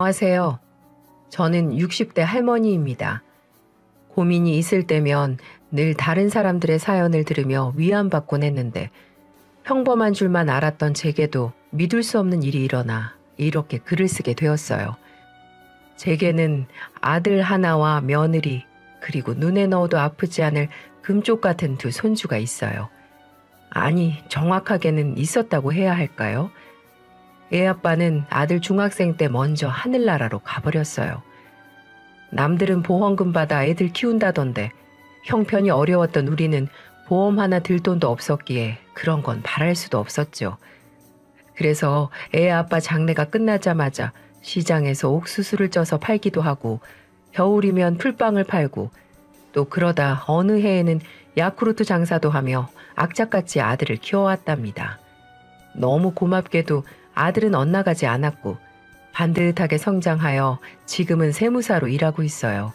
안녕하세요. 저는 60대 할머니입니다. 고민이 있을 때면 늘 다른 사람들의 사연을 들으며 위안받곤 했는데 평범한 줄만 알았던 제게도 믿을 수 없는 일이 일어나 이렇게 글을 쓰게 되었어요. 제게는 아들 하나와 며느리, 그리고 눈에 넣어도 아프지 않을 금쪽 같은 두 손주가 있어요. 아니, 정확하게는 있었다고 해야 할까요? 애 아빠는 아들 중학생 때 먼저 하늘나라로 가버렸어요. 남들은 보험금 받아 애들 키운다던데 형편이 어려웠던 우리는 보험 하나 들 돈도 없었기에 그런 건 바랄 수도 없었죠. 그래서 애 아빠 장례가 끝나자마자 시장에서 옥수수를 쪄서 팔기도 하고 겨울이면 풀빵을 팔고 또 그러다 어느 해에는 야쿠르트 장사도 하며 악착같이 아들을 키워왔답니다. 너무 고맙게도 아들은 엇나가지 않았고 반듯하게 성장하여 지금은 세무사로 일하고 있어요.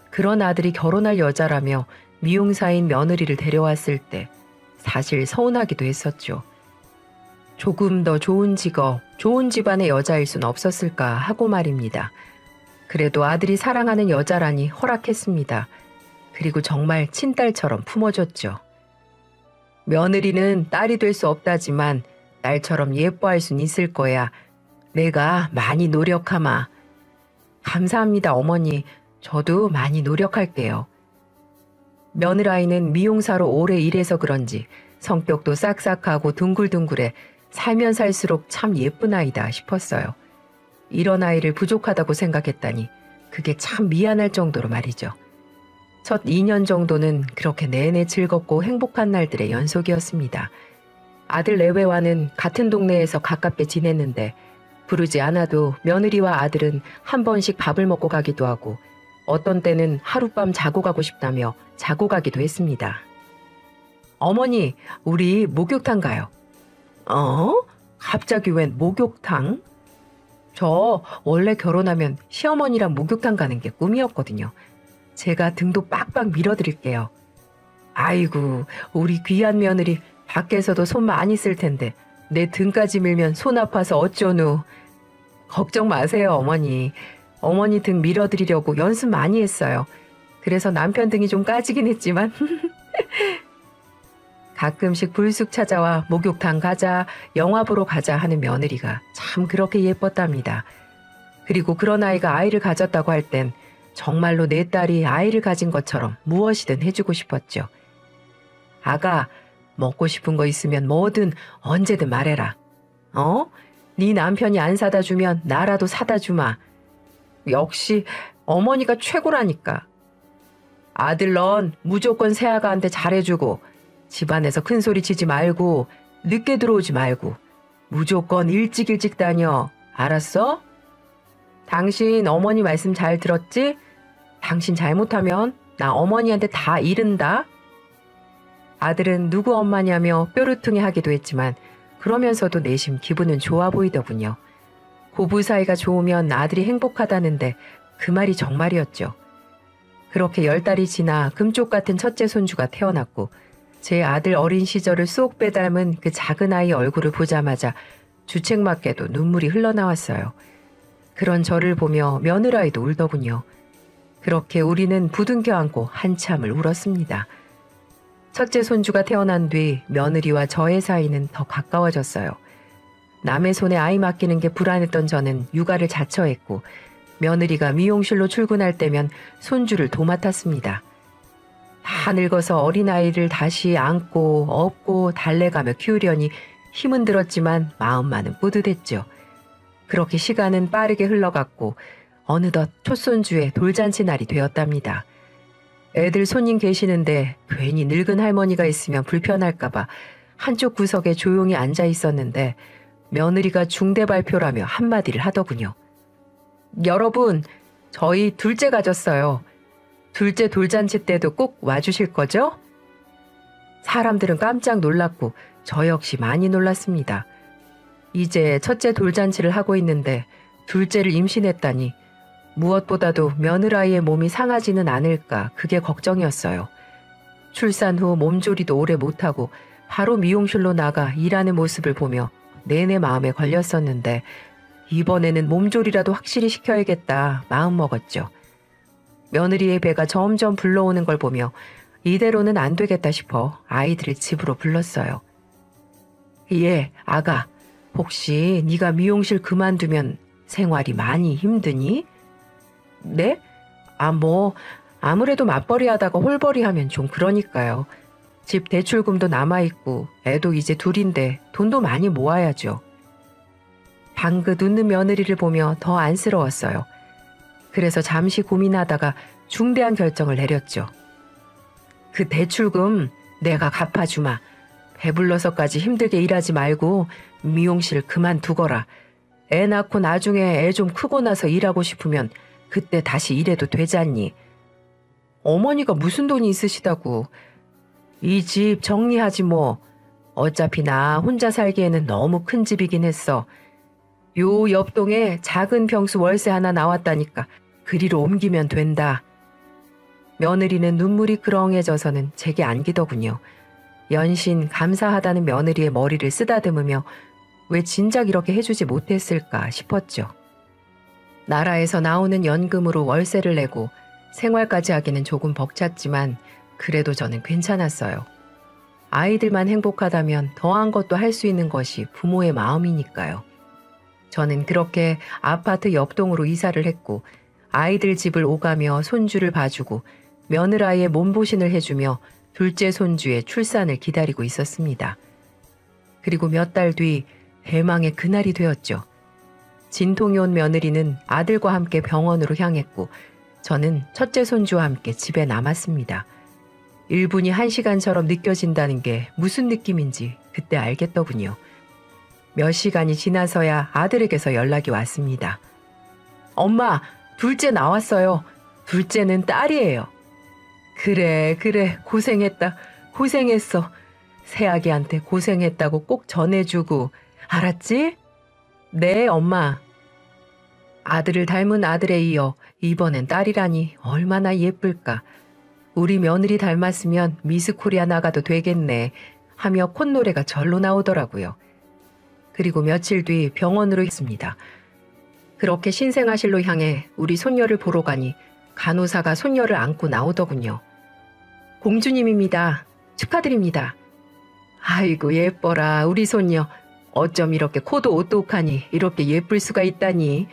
그런 아들이 결혼할 여자라며 미용사인 며느리를 데려왔을 때 사실 서운하기도 했었죠. 조금 더 좋은 직업, 좋은 집안의 여자일 순 없었을까 하고 말입니다. 그래도 아들이 사랑하는 여자라니 허락했습니다. 그리고 정말 친딸처럼 품어줬죠. 며느리는 딸이 될 수 없다지만 딸처럼 예뻐할 순 있을 거야. 내가 많이 노력하마. 감사합니다, 어머니. 저도 많이 노력할게요. 며느라이는 미용사로 오래 일해서 그런지 성격도 싹싹하고 둥글둥글해 살면 살수록 참 예쁜 아이다 싶었어요. 이런 아이를 부족하다고 생각했다니 그게 참 미안할 정도로 말이죠. 첫 2년 정도는 그렇게 내내 즐겁고 행복한 날들의 연속이었습니다. 아들 내외와는 같은 동네에서 가깝게 지냈는데 부르지 않아도 며느리와 아들은 한 번씩 밥을 먹고 가기도 하고 어떤 때는 하룻밤 자고 가고 싶다며 자고 가기도 했습니다. 어머니, 우리 목욕탕 가요. 갑자기 웬 목욕탕? 저 원래 결혼하면 시어머니랑 목욕탕 가는 게 꿈이었거든요. 제가 등도 빡빡 밀어드릴게요. 아이고, 우리 귀한 며느리 밖에서도 손 많이 쓸 텐데 내 등까지 밀면 손 아파서 어쩌누. 걱정 마세요, 어머니. 어머니 등 밀어드리려고 연습 많이 했어요. 그래서 남편 등이 좀 까지긴 했지만 가끔씩 불쑥 찾아와 목욕탕 가자, 영화 보러 가자 하는 며느리가 참 그렇게 예뻤답니다. 그리고 그런 아이가 아이를 가졌다고 할 땐 정말로 내 딸이 아이를 가진 것처럼 무엇이든 해주고 싶었죠. 아가, 먹고 싶은 거 있으면 뭐든 언제든 말해라. 네 남편이 안 사다 주면 나라도 사다 주마. 역시 어머니가 최고라니까. 아들 넌 무조건 새아가한테 잘해주고 집안에서 큰 소리 치지 말고 늦게 들어오지 말고 무조건 일찍 다녀. 알았어? 당신 어머니 말씀 잘 들었지? 당신 잘못하면 나 어머니한테 다 이른다. 아들은 누구 엄마냐며 뾰루퉁이 하기도 했지만 그러면서도 내심 기분은 좋아 보이더군요. 고부 사이가 좋으면 아들이 행복하다는데 그 말이 정말이었죠. 그렇게 10달이 지나 금쪽 같은 첫째 손주가 태어났고 제 아들 어린 시절을 쏙 빼닮은 그 작은 아이 얼굴을 보자마자 주책맞게도 눈물이 흘러나왔어요. 그런 저를 보며 며느라이도 울더군요. 그렇게 우리는 부둥켜 안고 한참을 울었습니다. 첫째 손주가 태어난 뒤 며느리와 저의 사이는 더 가까워졌어요. 남의 손에 아이 맡기는 게 불안했던 저는 육아를 자처했고 며느리가 미용실로 출근할 때면 손주를 도맡았습니다. 다 늙어서 어린아이를 다시 안고 업고 달래가며 키우려니 힘은 들었지만 마음만은 뿌듯했죠. 그렇게 시간은 빠르게 흘러갔고 어느덧 촛손주의 돌잔치 날이 되었답니다. 애들 손님 계시는데 괜히 늙은 할머니가 있으면 불편할까봐 한쪽 구석에 조용히 앉아 있었는데 며느리가 중대 발표라며 한마디를 하더군요. 여러분, 저희 둘째 가졌어요. 둘째 돌잔치 때도 꼭 와주실 거죠? 사람들은 깜짝 놀랐고 저 역시 많이 놀랐습니다. 이제 첫째 돌잔치를 하고 있는데 둘째를 임신했다니 무엇보다도 며느라이의 몸이 상하지는 않을까 그게 걱정이었어요. 출산 후 몸조리도 오래 못하고 바로 미용실로 나가 일하는 모습을 보며 내내 마음에 걸렸었는데 이번에는 몸조리라도 확실히 시켜야겠다 마음먹었죠. 며느리의 배가 점점 불러오는 걸 보며 이대로는 안 되겠다 싶어 아이들을 집으로 불렀어요. 예, 아가. 혹시 네가 미용실 그만두면 생활이 많이 힘드니? 네? 아무래도 맞벌이 하다가 홀벌이 하면 좀 그러니까요. 집 대출금도 남아있고 애도 이제 둘인데 돈도 많이 모아야죠. 방긋 웃는 며느리를 보며 더 안쓰러웠어요. 그래서 잠시 고민하다가 중대한 결정을 내렸죠. 그 대출금 내가 갚아주마. 배불러서까지 힘들게 일하지 말고 미용실 그만두거라. 애 낳고 나중에 애 좀 크고 나서 일하고 싶으면 그때 다시 일해도 되잖니. 어머니가 무슨 돈이 있으시다고. 이 집 정리하지 뭐. 어차피 나 혼자 살기에는 너무 큰 집이긴 했어. 요 옆동에 작은 평수 월세 하나 나왔다니까 그리로 옮기면 된다. 며느리는 눈물이 그렁해져서는 제게 안기더군요. 연신 감사하다는 며느리의 머리를 쓰다듬으며 왜 진작 이렇게 해주지 못했을까 싶었죠. 나라에서 나오는 연금으로 월세를 내고 생활까지 하기는 조금 벅찼지만 그래도 저는 괜찮았어요. 아이들만 행복하다면 더한 것도 할 수 있는 것이 부모의 마음이니까요. 저는 그렇게 아파트 옆동으로 이사를 했고 아이들 집을 오가며 손주를 봐주고 며느라이의 몸보신을 해주며 둘째 손주의 출산을 기다리고 있었습니다. 그리고 몇 달 뒤 대망의 그날이 되었죠. 진통이 온 며느리는 아들과 함께 병원으로 향했고 저는 첫째 손주와 함께 집에 남았습니다. 1분이 1시간처럼 느껴진다는 게 무슨 느낌인지 그때 알겠더군요. 몇 시간이 지나서야 아들에게서 연락이 왔습니다. 엄마, 둘째 나왔어요. 둘째는 딸이에요. 그래, 고생했다. 고생했어. 새아기한테 고생했다고 꼭 전해주고. 알았지? 네, 엄마. 아들을 닮은 아들에 이어 이번엔 딸이라니 얼마나 예쁠까. 우리 며느리 닮았으면 미스 코리아 나가도 되겠네 하며 콧노래가 절로 나오더라고요. 그리고 며칠 뒤 병원으로 했습니다. 그렇게 신생아실로 향해 우리 손녀를 보러 가니 간호사가 손녀를 안고 나오더군요. 공주님입니다. 축하드립니다. 아이고 예뻐라 우리 손녀. 어쩜 이렇게 코도 오똑하니 이렇게 예쁠 수가 있다니.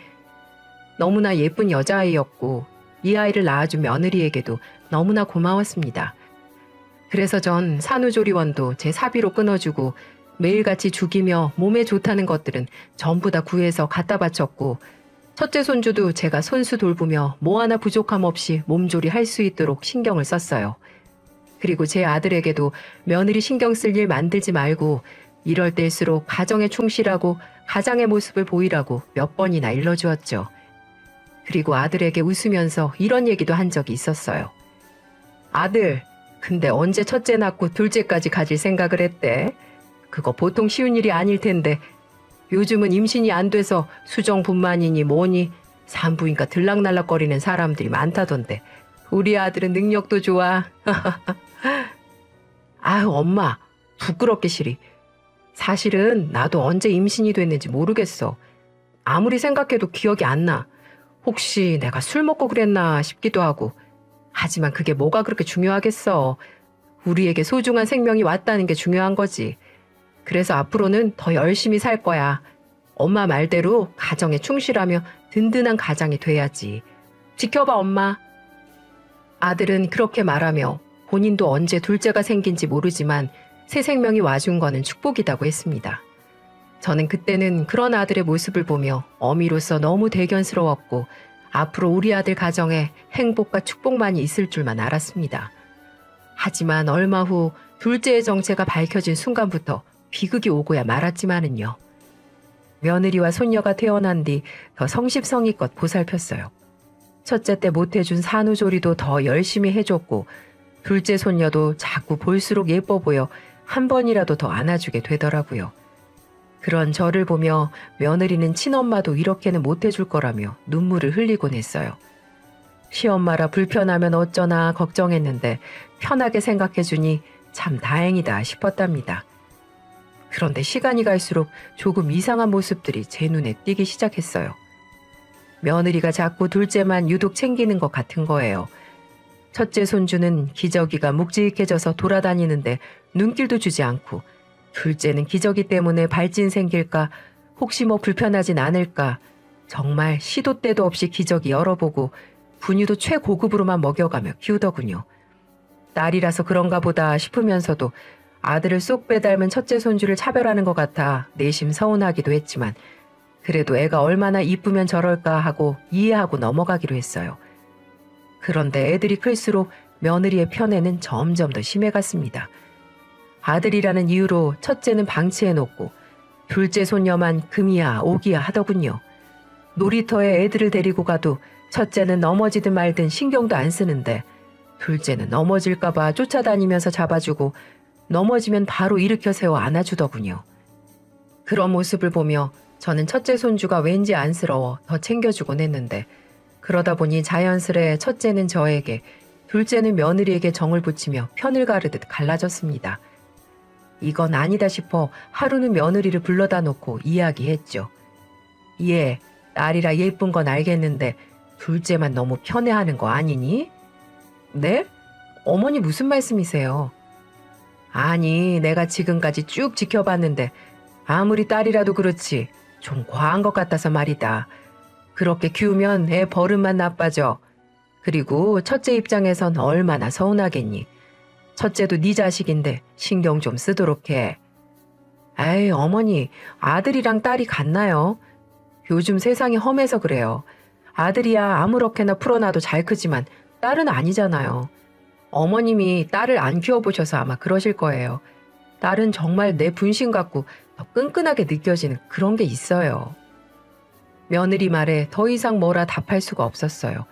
너무나 예쁜 여자아이였고 이 아이를 낳아준 며느리에게도 너무나 고마웠습니다. 그래서 전 산후조리원도 제 사비로 끊어주고 매일같이 죽이며 몸에 좋다는 것들은 전부 다 구해서 갖다 바쳤고 첫째 손주도 제가 손수 돌보며 뭐 하나 부족함 없이 몸조리 할 수 있도록 신경을 썼어요. 그리고 제 아들에게도 며느리 신경 쓸 일 만들지 말고 이럴 때일수록 가정에 충실하고 가장의 모습을 보이라고 몇 번이나 일러주었죠. 그리고 아들에게 웃으면서 이런 얘기도 한 적이 있었어요. 아들, 근데 언제 첫째 낳고 둘째까지 가질 생각을 했대? 그거 보통 쉬운 일이 아닐 텐데 요즘은 임신이 안 돼서 수정분만이니 뭐니 산부인과 들락날락거리는 사람들이 많다던데 우리 아들은 능력도 좋아. 아유 엄마 부끄럽게 시리. 사실은 나도 언제 임신이 됐는지 모르겠어. 아무리 생각해도 기억이 안 나. 혹시 내가 술 먹고 그랬나 싶기도 하고. 하지만 그게 뭐가 그렇게 중요하겠어. 우리에게 소중한 생명이 왔다는 게 중요한 거지. 그래서 앞으로는 더 열심히 살 거야. 엄마 말대로 가정에 충실하며 든든한 가장이 돼야지. 지켜봐 엄마. 아들은 그렇게 말하며 본인도 언제 둘째가 생긴지 모르지만 새 생명이 와준 거는 축복이라고 했습니다. 저는 그때는 그런 아들의 모습을 보며 어미로서 너무 대견스러웠고 앞으로 우리 아들 가정에 행복과 축복만이 있을 줄만 알았습니다. 하지만 얼마 후 둘째의 정체가 밝혀진 순간부터 비극이 오고야 말았지만은요. 며느리와 손녀가 태어난 뒤 더 성십성의껏 보살폈어요. 첫째 때 못해준 산후조리도 더 열심히 해줬고 둘째 손녀도 자꾸 볼수록 예뻐 보여 한 번이라도 더 안아주게 되더라고요. 그런 저를 보며 며느리는 친엄마도 이렇게는 못해줄 거라며 눈물을 흘리곤 했어요. 시엄마라 불편하면 어쩌나 걱정했는데 편하게 생각해주니 참 다행이다 싶었답니다. 그런데 시간이 갈수록 조금 이상한 모습들이 제 눈에 띄기 시작했어요. 며느리가 자꾸 둘째만 유독 챙기는 것 같은 거예요. 첫째 손주는 기저귀가 묵직해져서 돌아다니는데 눈길도 주지 않고, 둘째는 기저귀 때문에 발진 생길까, 혹시 뭐 불편하진 않을까, 정말 시도 때도 없이 기저귀 열어보고 분유도 최고급으로만 먹여가며 키우더군요. 딸이라서 그런가 보다 싶으면서도 아들을 쏙 빼닮은 첫째 손주를 차별하는 것 같아 내심 서운하기도 했지만, 그래도 애가 얼마나 이쁘면 저럴까 하고 이해하고 넘어가기로 했어요. 그런데 애들이 클수록 며느리의 편애는 점점 더 심해갔습니다. 아들이라는 이유로 첫째는 방치해놓고 둘째 손녀만 금이야 오기야 하더군요. 놀이터에 애들을 데리고 가도 첫째는 넘어지든 말든 신경도 안 쓰는데, 둘째는 넘어질까봐 쫓아다니면서 잡아주고 넘어지면 바로 일으켜 세워 안아주더군요. 그런 모습을 보며 저는 첫째 손주가 왠지 안쓰러워 더 챙겨주곤 했는데, 그러다 보니 자연스레 첫째는 저에게, 둘째는 며느리에게 정을 붙이며 편을 가르듯 갈라졌습니다. 이건 아니다 싶어 하루는 며느리를 불러다 놓고 이야기했죠. 얘, 딸이라 예쁜 건 알겠는데 둘째만 너무 편애하는 거 아니니? 네? 어머니 무슨 말씀이세요? 아니, 내가 지금까지 쭉 지켜봤는데 아무리 딸이라도 그렇지 좀 과한 것 같아서 말이다. 그렇게 키우면 애 버릇만 나빠져. 그리고 첫째 입장에선 얼마나 서운하겠니. 첫째도 네 자식인데 신경 좀 쓰도록 해. 에이, 어머니, 아들이랑 딸이 같나요? 요즘 세상이 험해서 그래요. 아들이야 아무렇게나 풀어놔도 잘 크지만 딸은 아니잖아요. 어머님이 딸을 안 키워보셔서 아마 그러실 거예요. 딸은 정말 내 분신 같고 더 끈끈하게 느껴지는 그런 게 있어요. 며느리 말에 더 이상 뭐라 답할 수가 없었어요.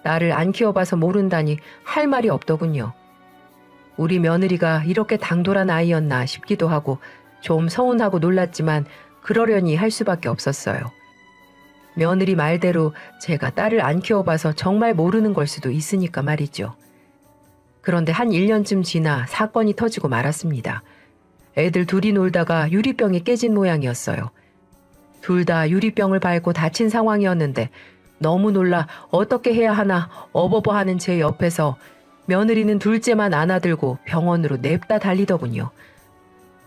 딸을 안 키워봐서 모른다니 할 말이 없더군요. 우리 며느리가 이렇게 당돌한 아이였나 싶기도 하고 좀 서운하고 놀랐지만 그러려니 할 수밖에 없었어요. 며느리 말대로 제가 딸을 안 키워봐서 정말 모르는 걸 수도 있으니까 말이죠. 그런데 한 1년쯤 지나 사건이 터지고 말았습니다. 애들 둘이 놀다가 유리병이 깨진 모양이었어요. 둘 다 유리병을 밟고 다친 상황이었는데 너무 놀라 어떻게 해야 하나 어버버 하는 제 옆에서 며느리는 둘째만 안아들고 병원으로 냅다 달리더군요.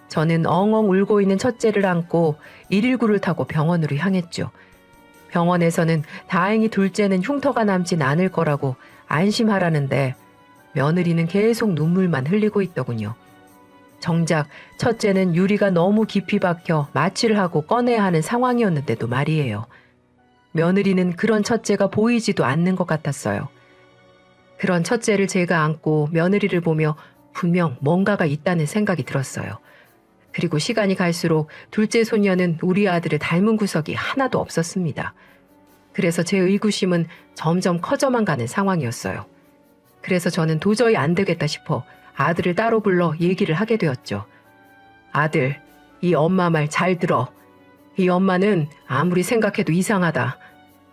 저는 엉엉 울고 있는 첫째를 안고 119를 타고 병원으로 향했죠. 병원에서는 다행히 둘째는 흉터가 남진 않을 거라고 안심하라는데 며느리는 계속 눈물만 흘리고 있더군요. 정작 첫째는 유리가 너무 깊이 박혀 마취를 하고 꺼내야 하는 상황이었는데도 말이에요. 며느리는 그런 첫째가 보이지도 않는 것 같았어요. 그런 첫째를 제가 안고 며느리를 보며 분명 뭔가가 있다는 생각이 들었어요. 그리고 시간이 갈수록 둘째 손녀는 우리 아들을 닮은 구석이 하나도 없었습니다. 그래서 제 의구심은 점점 커져만 가는 상황이었어요. 그래서 저는 도저히 안 되겠다 싶어 아들을 따로 불러 얘기를 하게 되었죠. 아들, 이 엄마 말 잘 들어. 이 엄마는 아무리 생각해도 이상하다.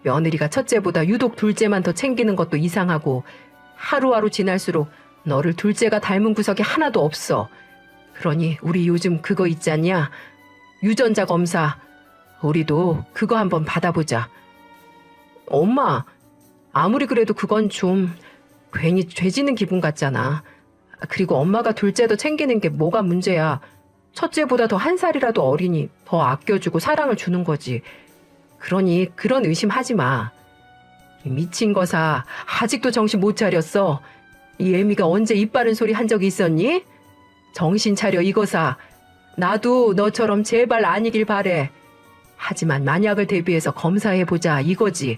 며느리가 첫째보다 유독 둘째만 더 챙기는 것도 이상하고 하루하루 지날수록 너를 둘째가 닮은 구석이 하나도 없어. 그러니 우리 요즘 그거 있지 않냐? 유전자 검사. 우리도 그거 한번 받아보자. 엄마, 아무리 그래도 그건 좀 괜히 죄지는 기분 같잖아. 그리고 엄마가 둘째도 챙기는 게 뭐가 문제야. 첫째보다 더 한 살이라도 어리니 더 아껴주고 사랑을 주는 거지. 그러니 그런 의심하지 마. 이 미친 거사, 아직도 정신 못 차렸어. 이 애미가 언제 입 바른 소리 한 적이 있었니? 정신 차려 이거사. 나도 너처럼 제발 아니길 바래. 하지만 만약을 대비해서 검사해보자 이거지.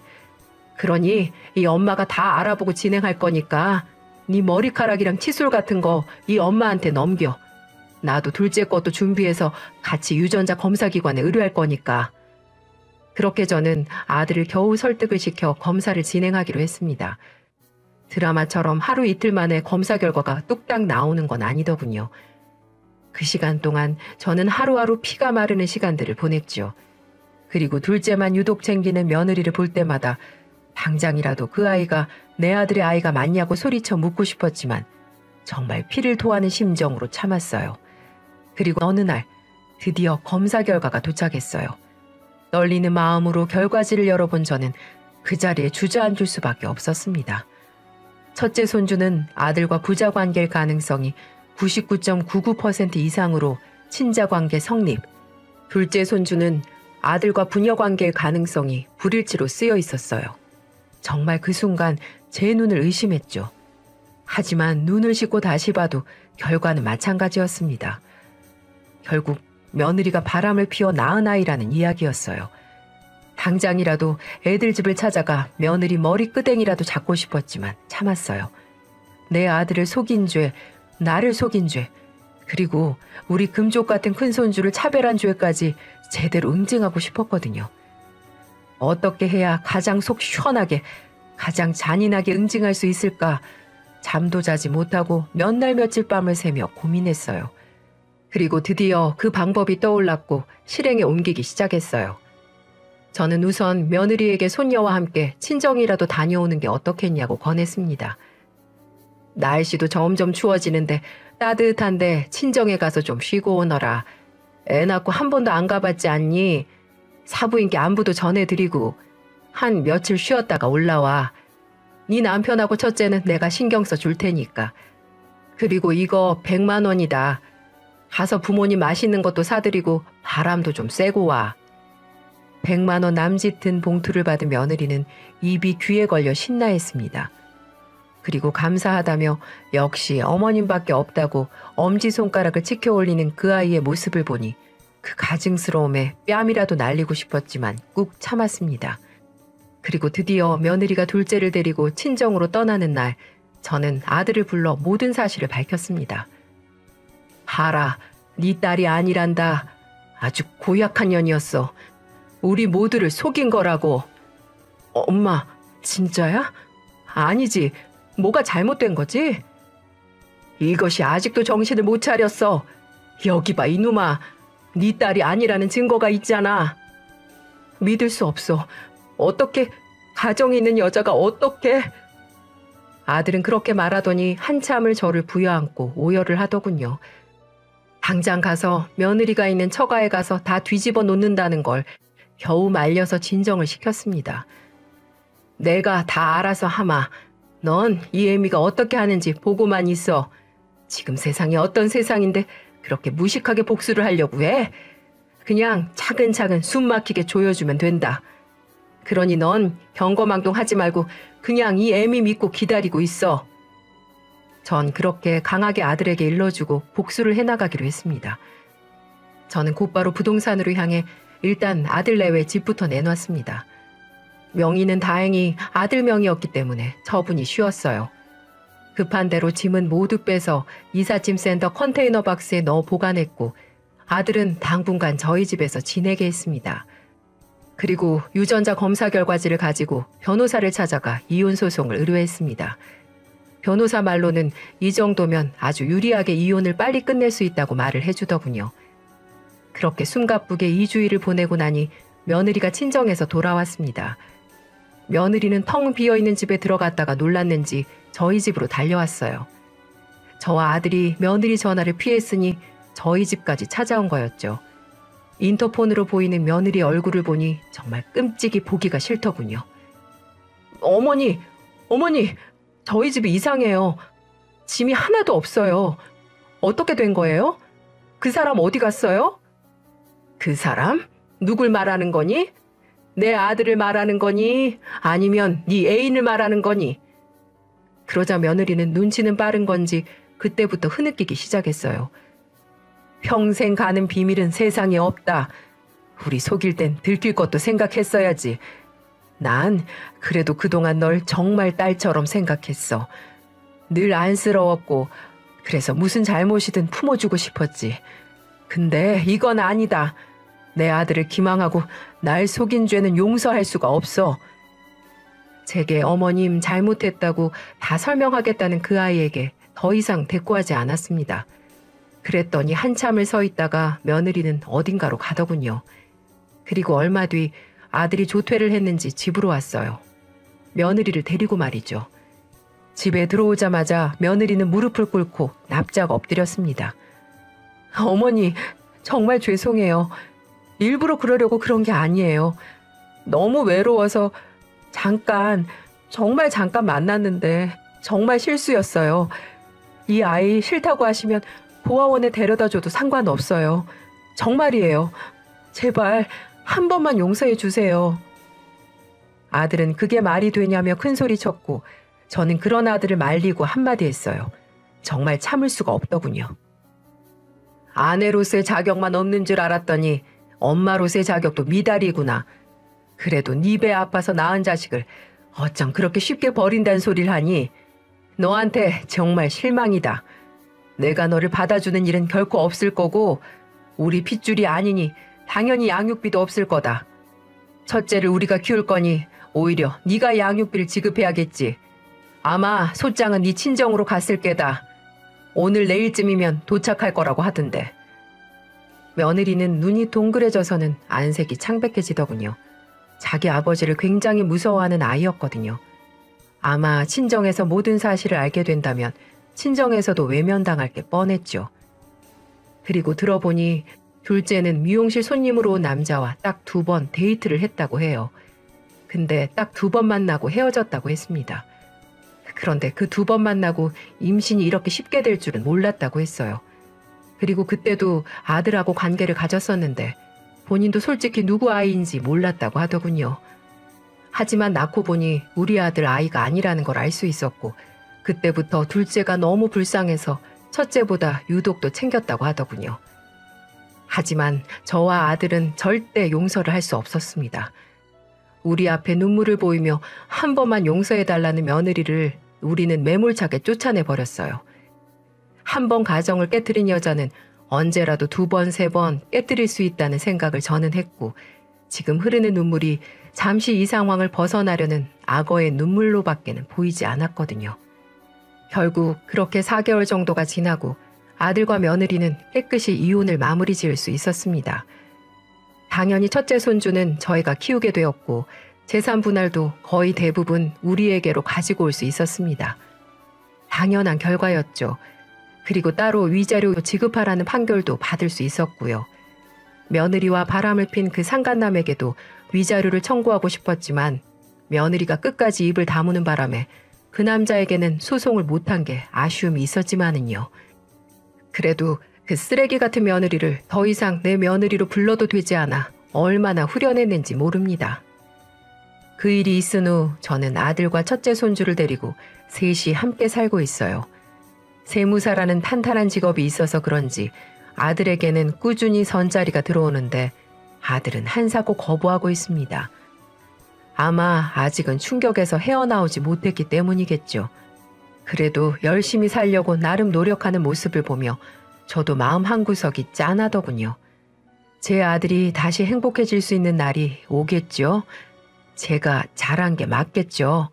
그러니 이 엄마가 다 알아보고 진행할 거니까 네 머리카락이랑 칫솔 같은 거 이 엄마한테 넘겨. 나도 둘째 것도 준비해서 같이 유전자 검사기관에 의뢰할 거니까. 그렇게 저는 아들을 겨우 설득을 시켜 검사를 진행하기로 했습니다. 드라마처럼 하루 이틀 만에 검사 결과가 뚝딱 나오는 건 아니더군요. 그 시간 동안 저는 하루하루 피가 마르는 시간들을 보냈죠. 그리고 둘째만 유독 챙기는 며느리를 볼 때마다 당장이라도 그 아이가 내 아들의 아이가 맞냐고 소리쳐 묻고 싶었지만 정말 피를 토하는 심정으로 참았어요. 그리고 어느 날 드디어 검사 결과가 도착했어요. 떨리는 마음으로 결과지를 열어본 저는 그 자리에 주저앉을 수밖에 없었습니다. 첫째 손주는 아들과 부자 관계일 가능성이 99.99% 이상으로 친자 관계 성립, 둘째 손주는 아들과 부녀 관계일 가능성이 불일치로 쓰여 있었어요. 정말 그 순간 제 눈을 의심했죠. 하지만 눈을 씻고 다시 봐도 결과는 마찬가지였습니다. 결국 며느리가 바람을 피워 낳은 아이라는 이야기였어요. 당장이라도 애들 집을 찾아가 며느리 머리끄댕이라도 잡고 싶었지만 참았어요. 내 아들을 속인 죄, 나를 속인 죄, 그리고 우리 금쪽 같은 큰손주를 차별한 죄까지 제대로 응징하고 싶었거든요. 어떻게 해야 가장 속 시원하게, 가장 잔인하게 응징할 수 있을까? 잠도 자지 못하고 몇 날 며칠 밤을 새며 고민했어요. 그리고 드디어 그 방법이 떠올랐고 실행에 옮기기 시작했어요. 저는 우선 며느리에게 손녀와 함께 친정이라도 다녀오는 게 어떻겠냐고 권했습니다. 날씨도 점점 추워지는데 따뜻한데 친정에 가서 좀 쉬고 오너라. 애 낳고 한 번도 안 가봤지 않니? 사부인께 안부도 전해드리고 한 며칠 쉬었다가 올라와. 네 남편하고 첫째는 내가 신경 써 줄 테니까. 그리고 이거 100만 원이다. 가서 부모님 맛있는 것도 사드리고 바람도 좀 쐬고 와. 100만 원 남짓 든 봉투를 받은 며느리는 입이 귀에 걸려 신나했습니다. 그리고 감사하다며 역시 어머님밖에 없다고 엄지손가락을 치켜 올리는 그 아이의 모습을 보니 그 가증스러움에 뺨이라도 날리고 싶었지만 꾹 참았습니다. 그리고 드디어 며느리가 둘째를 데리고 친정으로 떠나는 날, 저는 아들을 불러 모든 사실을 밝혔습니다. 봐라, 네 딸이 아니란다. 아주 고약한 년이었어. 우리 모두를 속인 거라고. 엄마, 진짜야? 아니지. 뭐가 잘못된 거지? 이것이 아직도 정신을 못 차렸어. 여기 봐, 이놈아. 네 딸이 아니라는 증거가 있잖아. 믿을 수 없어. 어떻게, 가정이 있는 여자가 어떻게... 아들은 그렇게 말하더니 한참을 저를 부여안고 오열을 하더군요. 당장 가서 며느리가 있는 처가에 가서 다 뒤집어 놓는다는 걸 겨우 말려서 진정을 시켰습니다. 내가 다 알아서 하마. 넌 이 애미가 어떻게 하는지 보고만 있어. 지금 세상이 어떤 세상인데 그렇게 무식하게 복수를 하려고 해? 그냥 차근차근 숨 막히게 조여주면 된다. 그러니 넌 경거망동 하지 말고 그냥 이 애미 믿고 기다리고 있어. 전 그렇게 강하게 아들에게 일러주고 복수를 해나가기로 했습니다. 저는 곧바로 부동산으로 향해 일단 아들 내외 집부터 내놨습니다. 명의는 다행히 아들 명의였기 때문에 처분이 쉬웠어요. 급한 대로 짐은 모두 빼서 이삿짐 센터 컨테이너 박스에 넣어 보관했고 아들은 당분간 저희 집에서 지내게 했습니다. 그리고 유전자 검사 결과지를 가지고 변호사를 찾아가 이혼 소송을 의뢰했습니다. 변호사 말로는 이 정도면 아주 유리하게 이혼을 빨리 끝낼 수 있다고 말을 해주더군요. 그렇게 숨가쁘게 2주일을 보내고 나니 며느리가 친정에서 돌아왔습니다. 며느리는 텅 비어있는 집에 들어갔다가 놀랐는지 저희 집으로 달려왔어요. 저와 아들이 며느리 전화를 피했으니 저희 집까지 찾아온 거였죠. 인터폰으로 보이는 며느리 얼굴을 보니 정말 끔찍이 보기가 싫더군요. 어머니, 저희 집이 이상해요. 짐이 하나도 없어요. 어떻게 된 거예요? 그 사람 어디 갔어요? 그 사람? 누굴 말하는 거니? 내 아들을 말하는 거니? 아니면 네 애인을 말하는 거니? 그러자 며느리는 눈치는 빠른 건지 그때부터 흐느끼기 시작했어요. 평생 가는 비밀은 세상에 없다. 우리 속일 땐 들킬 것도 생각했어야지. 난 그래도 그동안 널 정말 딸처럼 생각했어. 늘 안쓰러웠고 그래서 무슨 잘못이든 품어주고 싶었지. 근데 이건 아니다. 내 아들을 기망하고 날 속인 죄는 용서할 수가 없어. 제게 어머님 잘못했다고 다 설명하겠다는 그 아이에게 더 이상 대꾸하지 않았습니다. 그랬더니 한참을 서 있다가 며느리는 어딘가로 가더군요. 그리고 얼마 뒤 아들이 조퇴를 했는지 집으로 왔어요. 며느리를 데리고 말이죠. 집에 들어오자마자 며느리는 무릎을 꿇고 납작 엎드렸습니다. 어머니, 정말 죄송해요. 일부러 그러려고 그런 게 아니에요. 너무 외로워서 정말 잠깐 만났는데 정말 실수였어요. 이 아이 싫다고 하시면 보아원에 데려다 줘도 상관없어요. 정말이에요. 제발 한 번만 용서해 주세요. 아들은 그게 말이 되냐며 큰소리 쳤고 저는 그런 아들을 말리고 한마디 했어요. 정말 참을 수가 없더군요. 아내로서의 자격만 없는 줄 알았더니 엄마로서의 자격도 미달이구나. 그래도 네 배 아파서 낳은 자식을 어쩜 그렇게 쉽게 버린다는 소리를 하니? 너한테 정말 실망이다. 내가 너를 받아주는 일은 결코 없을 거고 우리 핏줄이 아니니 당연히 양육비도 없을 거다. 첫째를 우리가 키울 거니 오히려 네가 양육비를 지급해야겠지. 아마 소장은 네 친정으로 갔을 게다. 오늘 내일쯤이면 도착할 거라고 하던데. 며느리는 눈이 동그래져서는 안색이 창백해지더군요. 자기 아버지를 굉장히 무서워하는 아이였거든요. 아마 친정에서 모든 사실을 알게 된다면 친정에서도 외면당할 게 뻔했죠. 그리고 들어보니 둘째는 미용실 손님으로 온 남자와 딱 2번 데이트를 했다고 해요. 근데 딱 2번 만나고 헤어졌다고 했습니다. 그런데 그 2번 만나고 임신이 이렇게 쉽게 될 줄은 몰랐다고 했어요. 그리고 그때도 아들하고 관계를 가졌었는데 본인도 솔직히 누구 아이인지 몰랐다고 하더군요. 하지만 낳고 보니 우리 아들 아이가 아니라는 걸 알 수 있었고 그때부터 둘째가 너무 불쌍해서 첫째보다 유독 더 챙겼다고 하더군요. 하지만 저와 아들은 절대 용서를 할 수 없었습니다. 우리 앞에 눈물을 보이며 한 번만 용서해달라는 며느리를 우리는 매몰차게 쫓아내버렸어요. 한 번 가정을 깨트린 여자는 언제라도 2번, 3번 깨트릴 수 있다는 생각을 저는 했고 지금 흐르는 눈물이 잠시 이 상황을 벗어나려는 악어의 눈물로밖에는 보이지 않았거든요. 결국 그렇게 4개월 정도가 지나고 아들과 며느리는 깨끗이 이혼을 마무리 지을 수 있었습니다. 당연히 첫째 손주는 저희가 키우게 되었고 재산 분할도 거의 대부분 우리에게로 가지고 올 수 있었습니다. 당연한 결과였죠. 그리고 따로 위자료 지급하라는 판결도 받을 수 있었고요. 며느리와 바람을 핀 그 상간남에게도 위자료를 청구하고 싶었지만 며느리가 끝까지 입을 다무는 바람에 그 남자에게는 소송을 못한 게 아쉬움이 있었지만은요. 그래도 그 쓰레기 같은 며느리를 더 이상 내 며느리로 불러도 되지 않아 얼마나 후련했는지 모릅니다. 그 일이 있은 후 저는 아들과 첫째 손주를 데리고 셋이 함께 살고 있어요. 세무사라는 탄탄한 직업이 있어서 그런지 아들에게는 꾸준히 선자리가 들어오는데 아들은 한사코 거부하고 있습니다. 아마 아직은 충격에서 헤어나오지 못했기 때문이겠죠. 그래도 열심히 살려고 나름 노력하는 모습을 보며 저도 마음 한구석이 짠하더군요. 제 아들이 다시 행복해질 수 있는 날이 오겠죠. 제가 잘한 게 맞겠죠.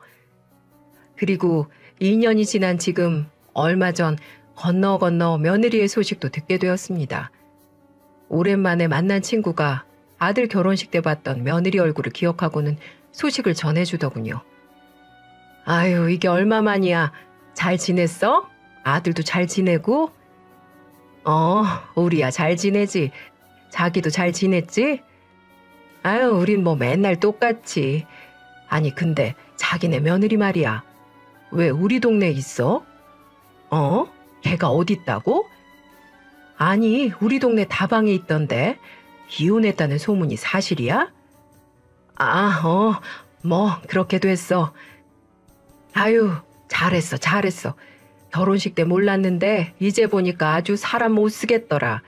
그리고 2년이 지난 지금 얼마 전 건너 며느리의 소식도 듣게 되었습니다. 오랜만에 만난 친구가 아들 결혼식 때 봤던 며느리 얼굴을 기억하고는 소식을 전해주더군요. 아유, 이게 얼마만이야. 잘 지냈어? 아들도 잘 지내고? 우리야 잘 지내지. 자기도 잘 지냈지? 아유, 우린 뭐 맨날 똑같지. 아니, 근데 자기네 며느리 말이야. 왜 우리 동네에 있어? 걔가 어딨다고? 아니, 우리 동네 다방에 있던데. 이혼했다는 소문이 사실이야? 뭐 그렇게 됐어. 아유, 잘했어. 결혼식 때 몰랐는데 이제 보니까 아주 사람 못 쓰겠더라.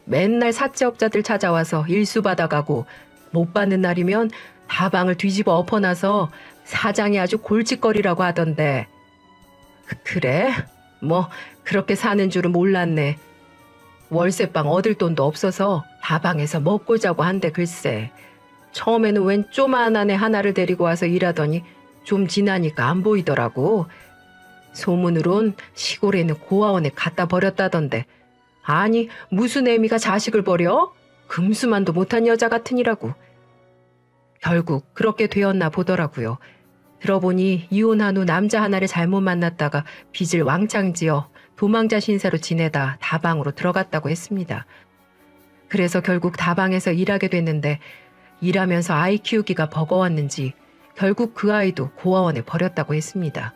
맨날 사채업자들 찾아와서 일수 받아가고 못 받는 날이면 다방을 뒤집어 엎어놔서 사장이 아주 골칫거리라고 하던데. 그래? 뭐 그렇게 사는 줄은 몰랐네. 월세방 얻을 돈도 없어서 다방에서 먹고 자고 한대 글쎄. 처음에는 웬 쪼만한 애 하나를 데리고 와서 일하더니 좀 지나니까 안 보이더라고. 소문으론 시골에는 고아원에 갖다 버렸다던데. 아니, 무슨 애미가 자식을 버려? 금수만도 못한 여자 같으니라고. 결국 그렇게 되었나 보더라고요. 들어보니 이혼한 후 남자 하나를 잘못 만났다가 빚을 왕창 지어 도망자 신세로 지내다 다방으로 들어갔다고 했습니다. 그래서 결국 다방에서 일하게 됐는데 일하면서 아이 키우기가 버거웠는지 결국 그 아이도 고아원에 버렸다고 했습니다.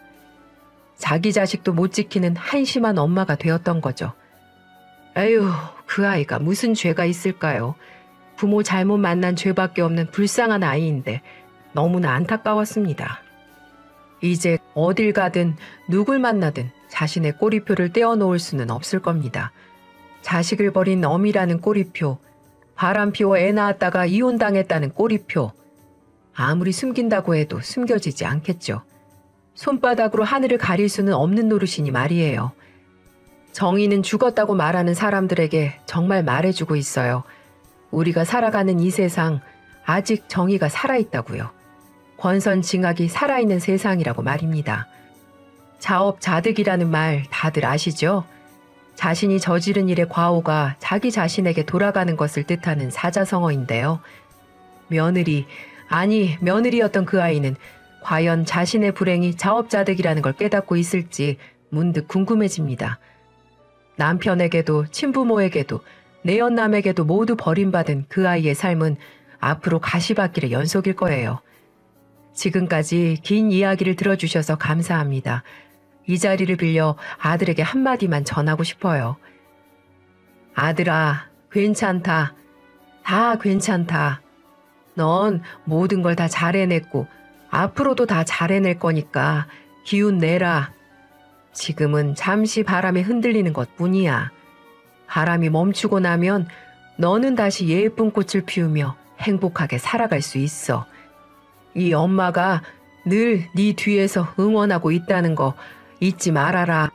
자기 자식도 못 지키는 한심한 엄마가 되었던 거죠. 에휴, 그 아이가 무슨 죄가 있을까요? 부모 잘못 만난 죄밖에 없는 불쌍한 아이인데 너무나 안타까웠습니다. 이제 어딜 가든 누굴 만나든 자신의 꼬리표를 떼어놓을 수는 없을 겁니다. 자식을 버린 어미라는 꼬리표, 바람 피워 애 낳았다가 이혼당했다는 꼬리표. 아무리 숨긴다고 해도 숨겨지지 않겠죠. 손바닥으로 하늘을 가릴 수는 없는 노릇이니 말이에요. 정의는 죽었다고 말하는 사람들에게 정말 말해주고 있어요. 우리가 살아가는 이 세상 아직 정의가 살아있다고요. 권선징악이 살아있는 세상이라고 말입니다. 자업자득이라는 말 다들 아시죠? 자신이 저지른 일의 과오가 자기 자신에게 돌아가는 것을 뜻하는 사자성어인데요. 며느리였던 그 아이는 과연 자신의 불행이 자업자득이라는 걸 깨닫고 있을지 문득 궁금해집니다. 남편에게도 친부모에게도 내연남에게도 모두 버림받은 그 아이의 삶은 앞으로 가시밭길의 연속일 거예요. 지금까지 긴 이야기를 들어주셔서 감사합니다. 이 자리를 빌려 아들에게 한마디만 전하고 싶어요. 아들아, 괜찮다. 다 괜찮다. 넌 모든 걸 다 잘해냈고 앞으로도 다 잘해낼 거니까 기운 내라. 지금은 잠시 바람에 흔들리는 것뿐이야. 바람이 멈추고 나면 너는 다시 예쁜 꽃을 피우며 행복하게 살아갈 수 있어. 이 엄마가 늘 네 뒤에서 응원하고 있다는 거 잊지 말아라.